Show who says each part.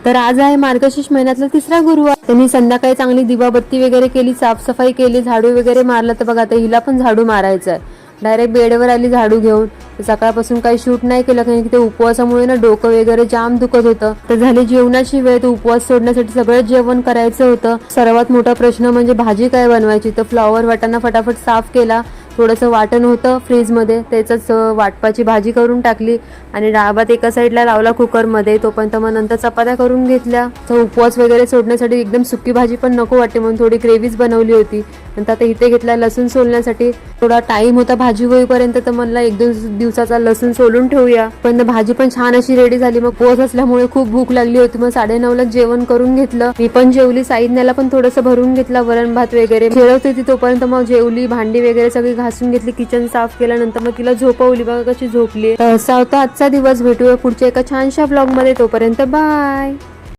Speaker 1: तर आज आहे मार्गशीर्ष महिन्यातला 3रा गुरुवार. त्यांनी संध्याकाळी चांगली दिवाबत्ती वगैरे केली, साफसफाई केली, झाडू वगैरे मारलं. तर बघा आता हिला पण झाडू मारायचा आहे. डायरेक्ट बेडवर आली झाडू घेऊन. सकाळपासून काही शूट नाही केलं कारण की ते उपवासामुळे ना डोकं वगैरे जाम दुखत होतं. तर झाली जेवणाची वेळ. तर उपवास सोडण्यासाठी सगळं जेवण करायचं होतं. सर्वात मोठा प्रश्न म्हणजे भाजी काय बनवायची. तर फ्लॉवर वाटाणा फटाफट साफ केला. थोडंसं वाटण होतं फ्रीजमध्ये, त्याचंच वाटपाची भाजी करून टाकली आणि डाळ भात एका साईडला लावला कुकरमध्ये. तोपर्यंत मग नंतर चपात्या करून घेतल्या. तर उपवास वगैरे सोडण्यासाठी एकदम सुकी भाजी पण नको वाटते म्हणून थोडी ग्रेव्हीच बनवली होती. नंतर आता इथे घेतला लसूण सोलण्यासाठी. थोडा टाइम होता भाजी होईपर्यंत, तर म्हणला 1-2 दिवसाचा लसूण सोलून ठेवूया. पण भाजी पण छान अशी रेडी झाली. मग उपवास असल्यामुळे खूप भूक लागली होती. मग 9:30ला जेवण करून घेतलं. मी पण जेवली. साईदण्याला पण थोडंसं भरून घेतला वरण भात वगैरे. खेळत होती तोपर्यंत मग जेवली. भांडी वगैरे सगळी घासून घेतली. किचन साफ केल्यानंतर मग तिला झोपवली. बघा कशी झोपली. असा होता आजचा दिवस. भेटूया पुढच्या एका छानशा ब्लॉग मध्ये. तोपर्यंत बाय.